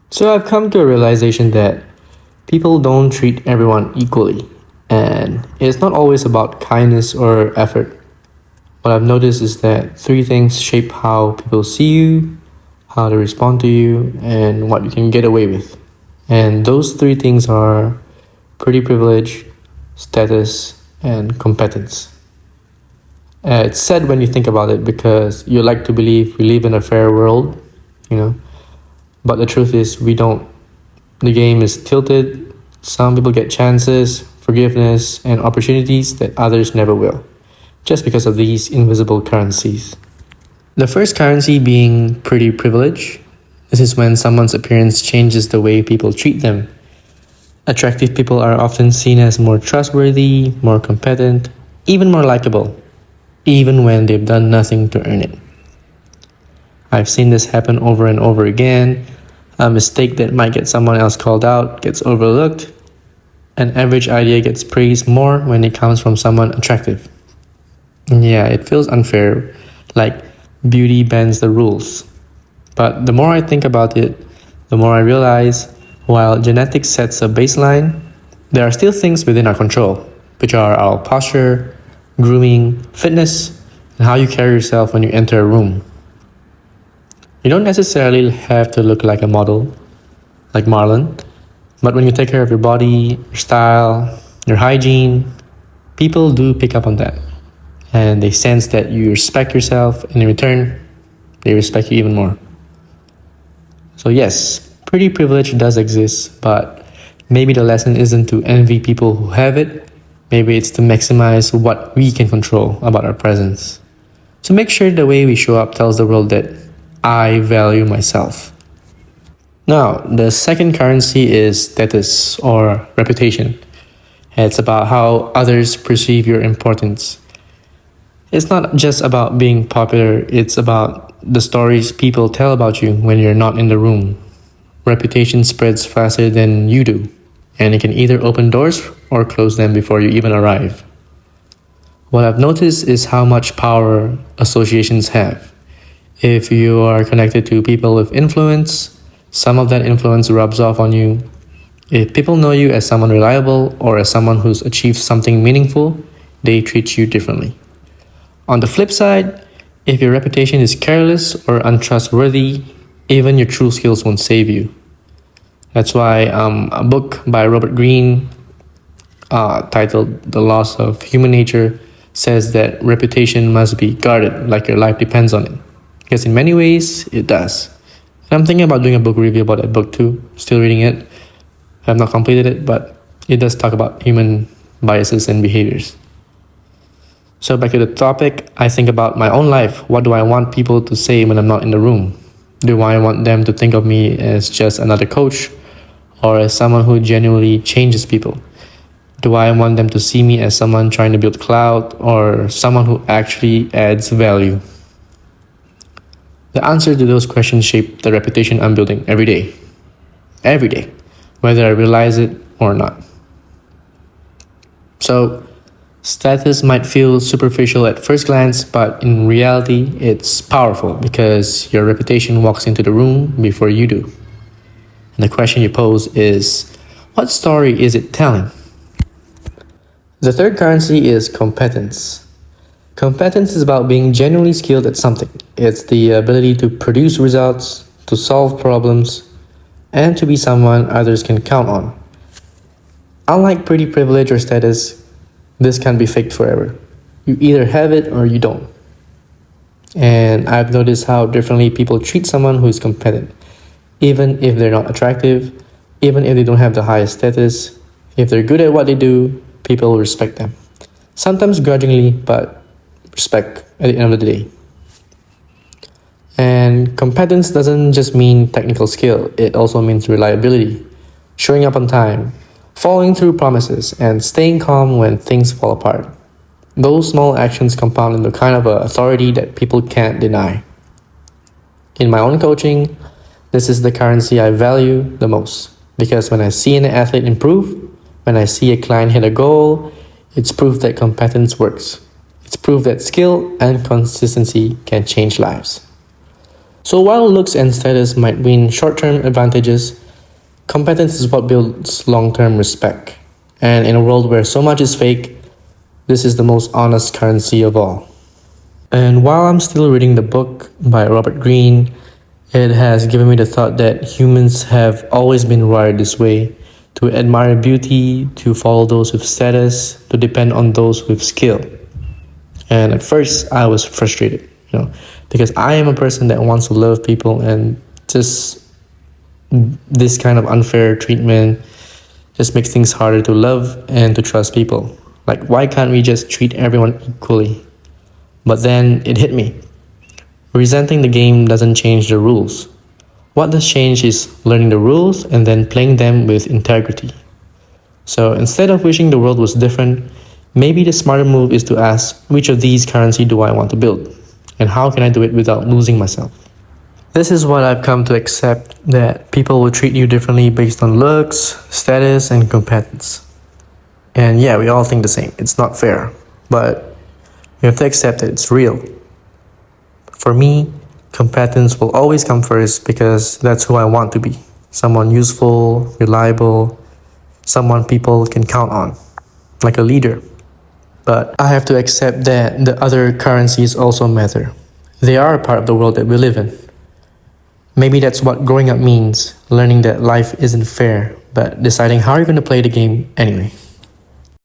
So I've come to a realization that people don't treat everyone equally, and it's not always about kindness or effort. What I've noticed is that three things shape how people see you, how they respond to you, and what you can get away with. And those three things are pretty privilege, status, and competence. It's sad when you think about it because you like to believe we live in a fair world, you know, but the truth is we don't. The game is tilted. Some people get chances, forgiveness, and opportunities that others never will, just because of these invisible currencies. The first currency being pretty privilege. This is when someone's appearance changes the way people treat them. Attractive people are often seen as more trustworthy, more competent, even more likable, even when they've done nothing to earn it. I've seen this happen over and over again. A mistake that might get someone else called out gets overlooked. An average idea gets praised more when it comes from someone attractive. Yeah, it feels unfair, like beauty bends the rules. But the more I think about it, the more I realize while genetics sets a baseline, there are still things within our control, which are our posture, grooming, fitness, and how you carry yourself when you enter a room. You don't necessarily have to look like a model, like Marlon, but when you take care of your body, your style, your hygiene, people do pick up on that. And they sense that you respect yourself, and in return, they respect you even more. So, yes, pretty privilege does exist, but maybe the lesson isn't to envy people who have it. Maybe it's to maximize what we can control about our presence. So, make sure the way we show up tells the world that I value myself. Now, the second currency is status or reputation. It's about how others perceive your importance. It's not just about being popular, it's about the stories people tell about you when you're not in the room. Reputation spreads faster than you do, and it can either open doors or close them before you even arrive. What I've noticed is how much power associations have. If you are connected to people with influence, some of that influence rubs off on you. If people know you as someone reliable or as someone who's achieved something meaningful, they treat you differently. On the flip side, if your reputation is careless or untrustworthy, even your true skills won't save you. That's why a book by Robert Greene titled The Loss of Human Nature says that reputation must be guarded like your life depends on it. Because in many ways, it does. And I'm thinking about doing a book review about that book too. Still reading it. I have not completed it, but it does talk about human biases and behaviors. So back to the topic, I think about my own life. What do I want people to say when I'm not in the room? Do I want them to think of me as just another coach or as someone who genuinely changes people? Do I want them to see me as someone trying to build clout or someone who actually adds value? The answer to those questions shape the reputation I'm building every day. Every day, whether I realize it or not. So, status might feel superficial at first glance, but in reality, it's powerful because your reputation walks into the room before you do. And the question you pose is, what story is it telling? The third currency is competence. Competence is about being genuinely skilled at something. It's the ability to produce results, to solve problems, and to be someone others can count on. Unlike pretty privilege or status, this can't be faked forever. You either have it or you don't. And I've noticed how differently people treat someone who is competent. Even if they're not attractive, even if they don't have the highest status, if they're good at what they do, people will respect them. Sometimes grudgingly, but respect at the end of the day. And competence doesn't just mean technical skill, it also means reliability, showing up on time, following through promises, and staying calm when things fall apart. Those small actions compound into kind of an authority that people can't deny. In my own coaching, this is the currency I value the most because when I see an athlete improve, when I see a client hit a goal, it's proof that competence works. It's proof that skill and consistency can change lives. So while looks and status might win short term advantages, competence is what builds long term respect. And in a world where so much is fake, this is the most honest currency of all. And while I'm still reading the book by Robert Greene, it has given me the thought that humans have always been wired this way, to admire beauty, to follow those with status, to depend on those with skill. And at first, I was frustrated, because I am a person that wants to love people, and just this kind of unfair treatment just makes things harder to love and to trust people. Like, why can't we just treat everyone equally? But then it hit me. Resenting the game doesn't change the rules. What does change is learning the rules and then playing them with integrity. So instead of wishing the world was different, maybe the smarter move is to ask, which of these currency do I want to build? And how can I do it without losing myself? This is what I've come to accept, that people will treat you differently based on looks, status, and competence. And yeah, we all think the same. It's not fair. But you have to accept that it's real. For me, competence will always come first because that's who I want to be. Someone useful, reliable, someone people can count on, like a leader. But I have to accept that the other currencies also matter. They are a part of the world that we live in. Maybe that's what growing up means, learning that life isn't fair, but deciding how you're going to play the game anyway.